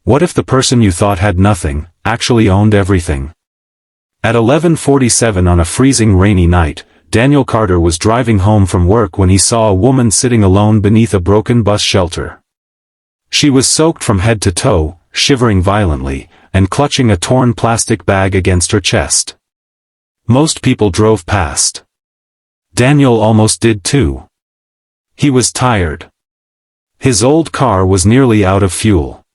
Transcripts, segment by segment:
What if the person you thought had nothing, actually owned everything? At 11:47 on a freezing rainy night, Daniel Carter was driving home from work when he saw a woman sitting alone beneath a broken bus shelter. She was soaked from head to toe, shivering violently, and clutching a torn plastic bag against her chest. Most people drove past. Daniel almost did too. He was tired. His old car was nearly out of fuel.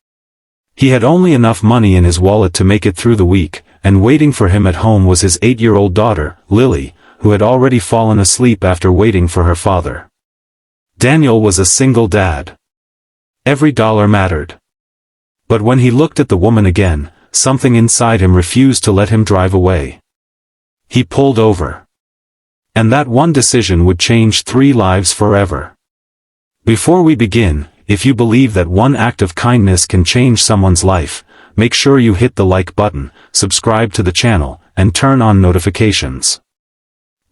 He had only enough money in his wallet to make it through the week, and waiting for him at home was his 8-year-old daughter, Lily, who had already fallen asleep after waiting for her father. Daniel was a single dad. Every dollar mattered. But when he looked at the woman again, something inside him refused to let him drive away. He pulled over. And that one decision would change 3 lives forever. Before we begin, if you believe that one act of kindness can change someone's life, make sure you hit the like button, subscribe to the channel, and turn on notifications.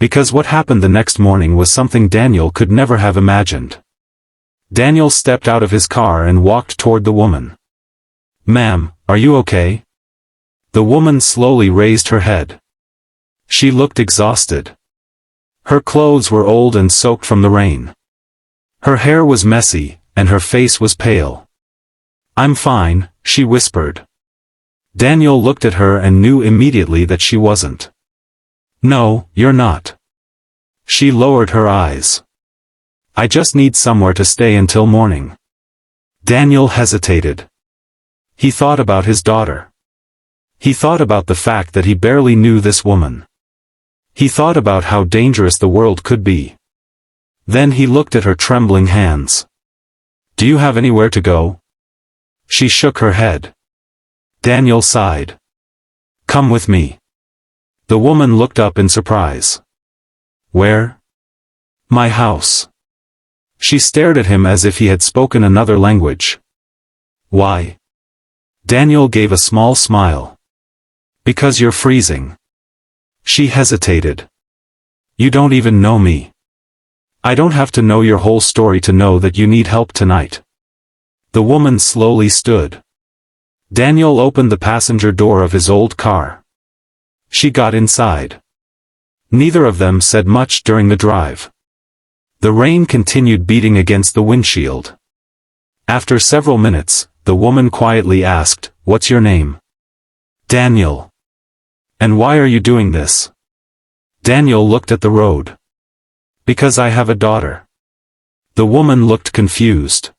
Because what happened the next morning was something Daniel could never have imagined. Daniel stepped out of his car and walked toward the woman. "Ma'am, are you okay?" The woman slowly raised her head. She looked exhausted. Her clothes were old and soaked from the rain. Her hair was messy, and her face was pale. "I'm fine," she whispered. Daniel looked at her and knew immediately that she wasn't. "No, you're not." She lowered her eyes. "I just need somewhere to stay until morning." Daniel hesitated. He thought about his daughter. He thought about the fact that he barely knew this woman. He thought about how dangerous the world could be. Then he looked at her trembling hands. "Do you have anywhere to go?" She shook her head. Daniel sighed. "Come with me." The woman looked up in surprise. "Where?" "My house." She stared at him as if he had spoken another language. "Why?" Daniel gave a small smile. "Because you're freezing." She hesitated. "You don't even know me." "I don't have to know your whole story to know that you need help tonight." The woman slowly stood. Daniel opened the passenger door of his old car. She got inside. Neither of them said much during the drive. The rain continued beating against the windshield. After several minutes, the woman quietly asked, "What's your name?" "Daniel." "And why are you doing this?" Daniel looked at the road. "Because I have a daughter." The woman looked confused.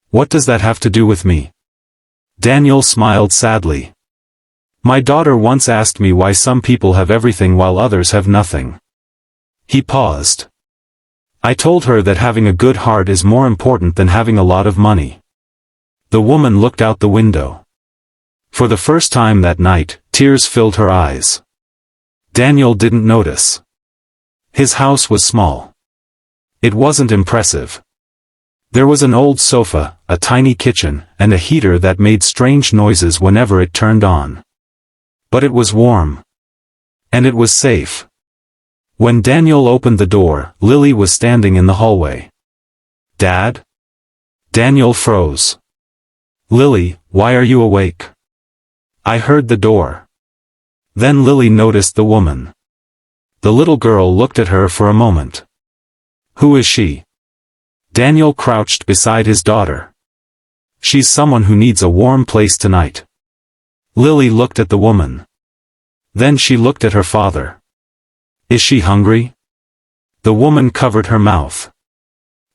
"What does that have to do with me?" Daniel smiled sadly. "My daughter once asked me why some people have everything while others have nothing." He paused. "I told her that having a good heart is more important than having a lot of money." The woman looked out the window. For the first time that night, tears filled her eyes. Daniel didn't notice. His house was small. It wasn't impressive. There was an old sofa, a tiny kitchen, and a heater that made strange noises whenever it turned on. But it was warm. And it was safe. When Daniel opened the door, Lily was standing in the hallway. "Dad?" Daniel froze. "Lily, why are you awake?" "I heard the door." Then Lily noticed the woman. The little girl looked at her for a moment. "Who is she?" Daniel crouched beside his daughter. "She's someone who needs a warm place tonight." Lily looked at the woman. Then she looked at her father. "Is she hungry?" The woman covered her mouth.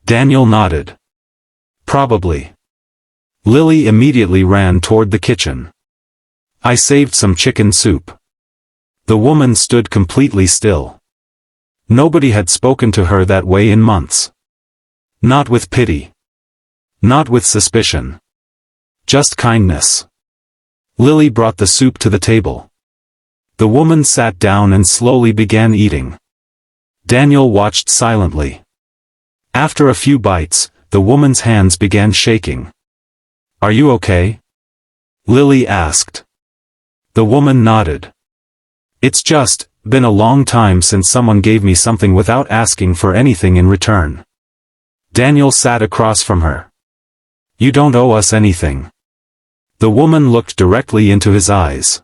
Daniel nodded. "Probably." Lily immediately ran toward the kitchen. "I saved some chicken soup." The woman stood completely still. Nobody had spoken to her that way in months. Not with pity. Not with suspicion. Just kindness. Lily brought the soup to the table. The woman sat down and slowly began eating. Daniel watched silently. After a few bites, the woman's hands began shaking. "Are you okay?" Lily asked. The woman nodded. "It's just been a long time since someone gave me something without asking for anything in return." Daniel sat across from her. "You don't owe us anything." The woman looked directly into his eyes.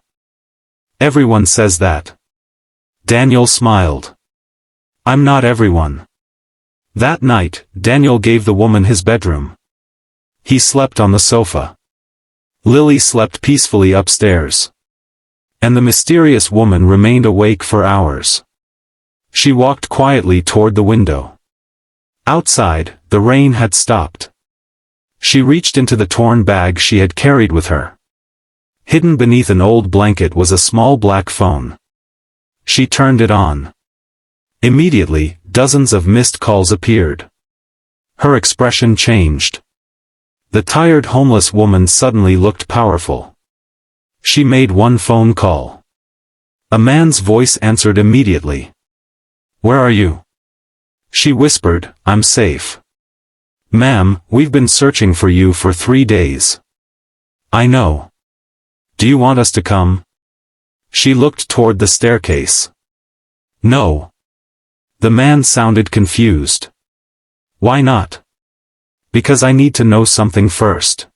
Everyone says that. Daniel smiled. I'm not everyone. That night, Daniel gave the woman his bedroom. He slept on the sofa. Lily slept peacefully upstairs. And the mysterious woman remained awake for hours. She walked quietly toward the window. Outside, the rain had stopped. She reached into the torn bag she had carried with her. Hidden beneath an old blanket was a small black phone. She turned it on. Immediately, dozens of missed calls appeared. Her expression changed. The tired homeless woman suddenly looked powerful. She made one phone call. A man's voice answered immediately. Where are you? She whispered, I'm safe. Ma'am, we've been searching for you for 3 days. I know. Do you want us to come? She looked toward the staircase. No. The man sounded confused. Why not? Because I need to know something first.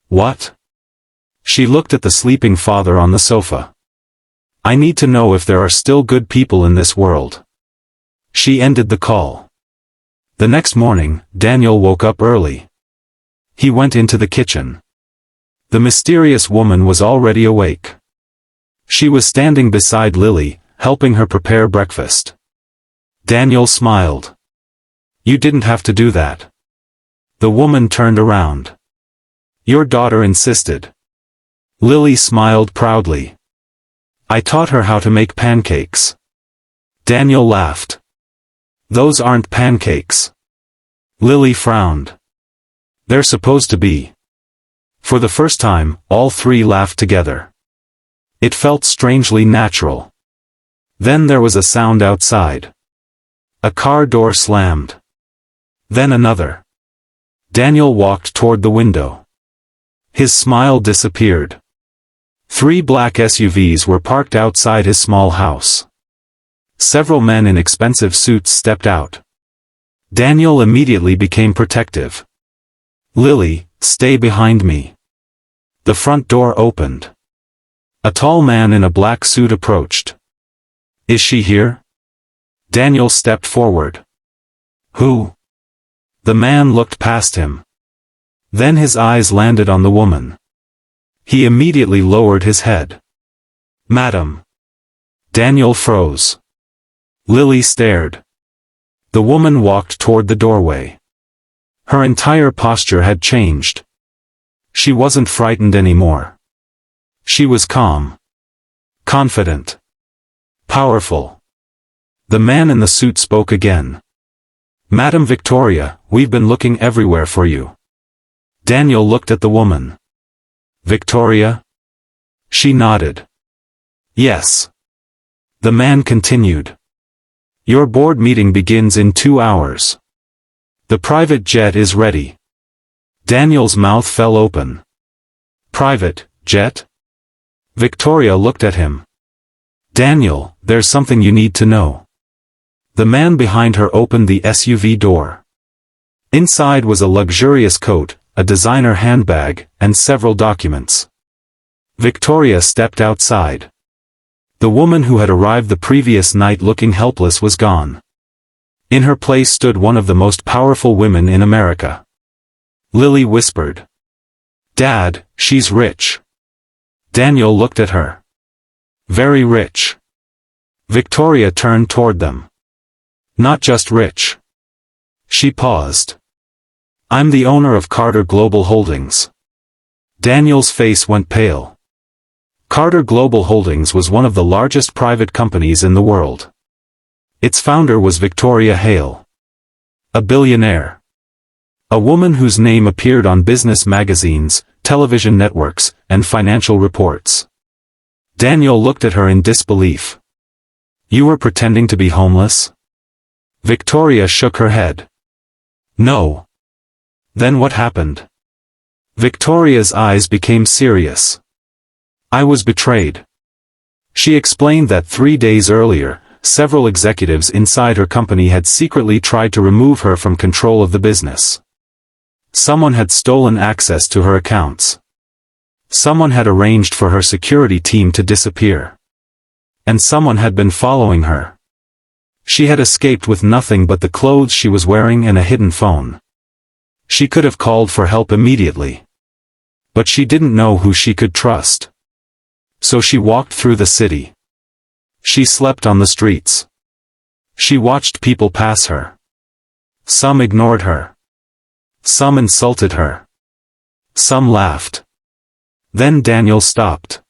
What? She looked at the sleeping father on the sofa. I need to know if there are still good people in this world. She ended the call. The next morning, Daniel woke up early. He went into the kitchen. The mysterious woman was already awake. She was standing beside Lily, helping her prepare breakfast. Daniel smiled. You didn't have to do that. The woman turned around. Your daughter insisted. Lily smiled proudly. I taught her how to make pancakes. Daniel laughed. Those aren't pancakes. Lily frowned. They're supposed to be. For the first time, all three laughed together. It felt strangely natural. Then there was a sound outside. A car door slammed. Then another. Daniel walked toward the window. His smile disappeared. 3 black SUVs were parked outside his small house. Several men in expensive suits stepped out. Daniel immediately became protective. Lily, stay behind me. The front door opened. A tall man in a black suit approached. Is she here? Daniel stepped forward. Who? The man looked past him. Then his eyes landed on the woman. He immediately lowered his head. Madam. Daniel froze. Lily stared. The woman walked toward the doorway. Her entire posture had changed. She wasn't frightened anymore. She was calm. Confident. Powerful. The man in the suit spoke again. Madam Victoria, we've been looking everywhere for you. Daniel looked at the woman. Victoria? She nodded. Yes. The man continued. Your board meeting begins in 2 hours. The private jet is ready. Daniel's mouth fell open. Private jet? Victoria looked at him. Daniel, there's something you need to know. The man behind her opened the SUV door. Inside was a luxurious coat, a designer handbag, and several documents. Victoria stepped outside. The woman who had arrived the previous night looking helpless was gone. In her place stood one of the most powerful women in America. Lily whispered. Dad, she's rich. Daniel looked at her. Very rich. Victoria turned toward them. Not just rich. She paused. I'm the owner of Carter Global Holdings. Daniel's face went pale. Carter Global Holdings was one of the largest private companies in the world. Its founder was Victoria Hale. A billionaire. A woman whose name appeared on business magazines, television networks, and financial reports. Daniel looked at her in disbelief. You were pretending to be homeless? Victoria shook her head. No. Then what happened? Victoria's eyes became serious. I was betrayed. She explained that 3 days earlier, several executives inside her company had secretly tried to remove her from control of the business. Someone had stolen access to her accounts. Someone had arranged for her security team to disappear. And someone had been following her. She had escaped with nothing but the clothes she was wearing and a hidden phone. She could have called for help immediately. But she didn't know who she could trust. So she walked through the city. She slept on the streets. She watched people pass her. Some ignored her. Some insulted her. Some laughed. Then Daniel stopped.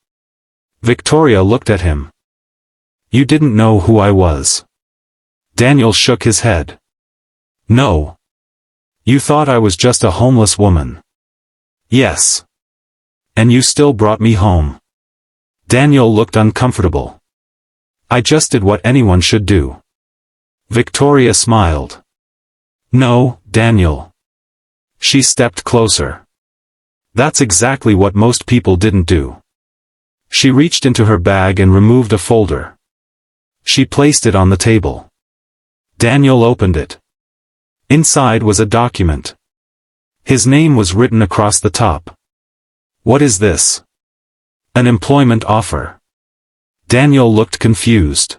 Victoria looked at him. You didn't know who I was. Daniel shook his head. No. You thought I was just a homeless woman. Yes. And you still brought me home. Daniel looked uncomfortable. I just did what anyone should do. Victoria smiled. No, Daniel. She stepped closer. That's exactly what most people didn't do. She reached into her bag and removed a folder. She placed it on the table. Daniel opened it. Inside was a document. His name was written across the top. What is this? An employment offer. Daniel looked confused.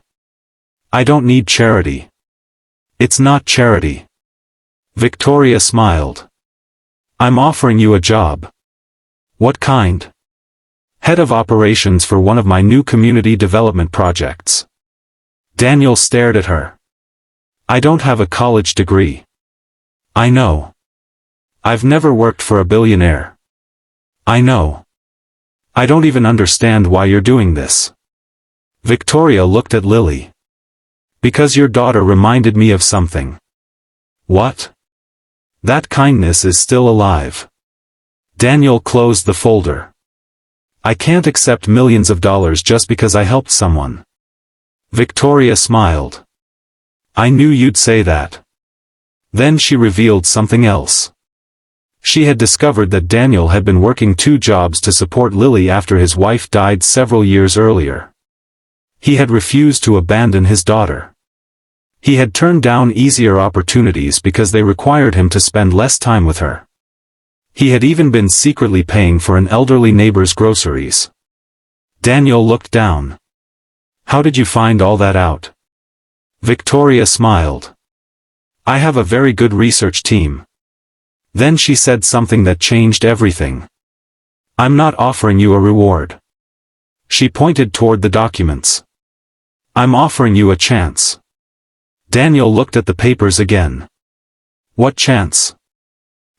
I don't need charity. It's not charity. Victoria smiled. I'm offering you a job. What kind? Head of operations for one of my new community development projects. Daniel stared at her. I don't have a college degree. I know. I've never worked for a billionaire. I know. I don't even understand why you're doing this. Victoria looked at Lily. Because your daughter reminded me of something. What? That kindness is still alive. Daniel closed the folder. I can't accept millions of dollars just because I helped someone. Victoria smiled. I knew you'd say that. Then she revealed something else. She had discovered that Daniel had been working 2 jobs to support Lily after his wife died several years earlier. He had refused to abandon his daughter. He had turned down easier opportunities because they required him to spend less time with her. He had even been secretly paying for an elderly neighbor's groceries. Daniel looked down. How did you find all that out? Victoria smiled. I have a very good research team. Then she said something that changed everything. I'm not offering you a reward. She pointed toward the documents. I'm offering you a chance. Daniel looked at the papers again. What chance?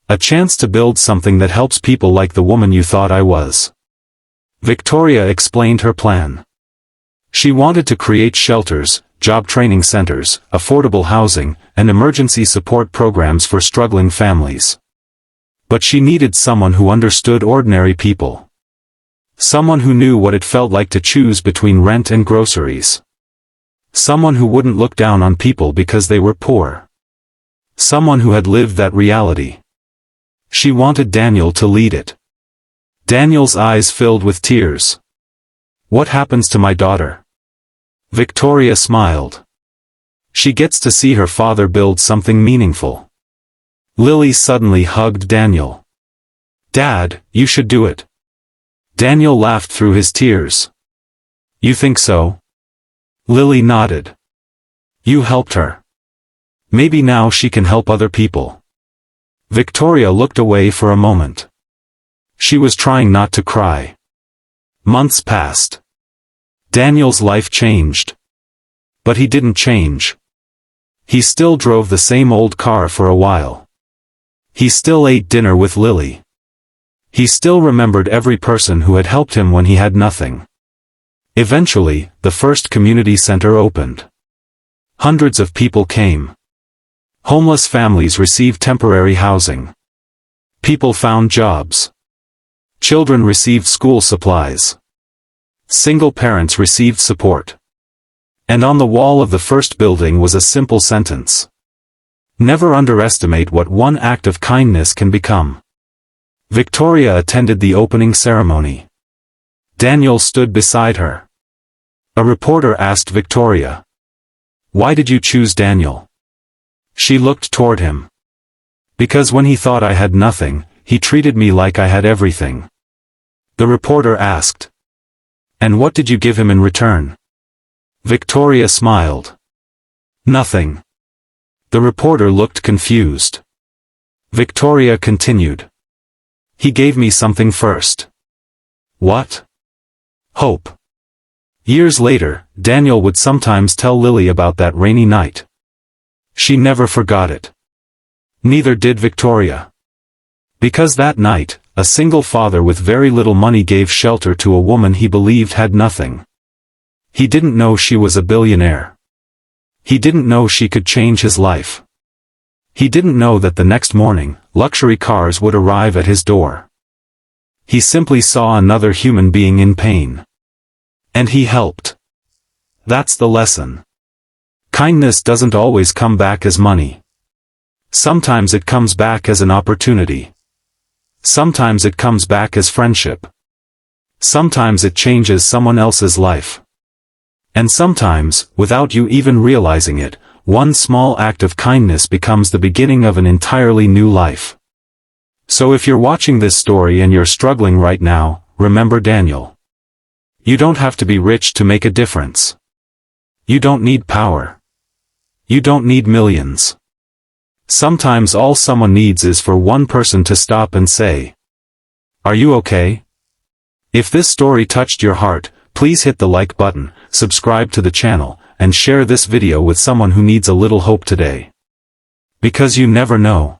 A chance to build something that helps people like the woman you thought I was. Victoria explained her plan. She wanted to create shelters, job training centers, affordable housing, and emergency support programs for struggling families. But she needed someone who understood ordinary people. Someone who knew what it felt like to choose between rent and groceries. Someone who wouldn't look down on people because they were poor. Someone who had lived that reality. She wanted Daniel to lead it. Daniel's eyes filled with tears. What happens to my daughter? Victoria smiled. She gets to see her father build something meaningful. Lily suddenly hugged Daniel. Dad, you should do it. Daniel laughed through his tears. You think so? Lily nodded. You helped her. Maybe now she can help other people. Victoria looked away for a moment. She was trying not to cry. Months passed. Daniel's life changed. But he didn't change. He still drove the same old car for a while. He still ate dinner with Lily. He still remembered every person who had helped him when he had nothing. Eventually, the first community center opened. Hundreds of people came. Homeless families received temporary housing. People found jobs. Children received school supplies. Single parents received support. And on the wall of the first building was a simple sentence. Never underestimate what one act of kindness can become. Victoria attended the opening ceremony. Daniel stood beside her. A reporter asked Victoria, "Why did you choose Daniel?" She looked toward him. Because when he thought I had nothing, he treated me like I had everything. The reporter asked. And what did you give him in return? Victoria smiled. Nothing. The reporter looked confused. Victoria continued. He gave me something first. What? Hope. Years later, Daniel would sometimes tell Lily about that rainy night. She never forgot it. Neither did Victoria. Because that night, a single father with very little money gave shelter to a woman he believed had nothing. He didn't know she was a billionaire. He didn't know she could change his life. He didn't know that the next morning, luxury cars would arrive at his door. He simply saw another human being in pain. And he helped. That's the lesson. Kindness doesn't always come back as money. Sometimes it comes back as an opportunity. Sometimes it comes back as friendship. Sometimes it changes someone else's life. And sometimes, without you even realizing it, one small act of kindness becomes the beginning of an entirely new life. So if you're watching this story and you're struggling right now, remember Daniel. You don't have to be rich to make a difference. You don't need power. You don't need millions. Sometimes all someone needs is for one person to stop and say, "Are you okay?" If this story touched your heart, please hit the like button, subscribe to the channel, and share this video with someone who needs a little hope today. Because you never know.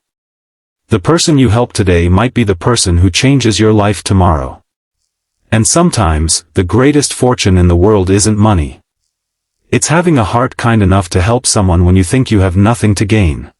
The person you help today might be the person who changes your life tomorrow. And sometimes, the greatest fortune in the world isn't money. It's having a heart kind enough to help someone when you think you have nothing to gain.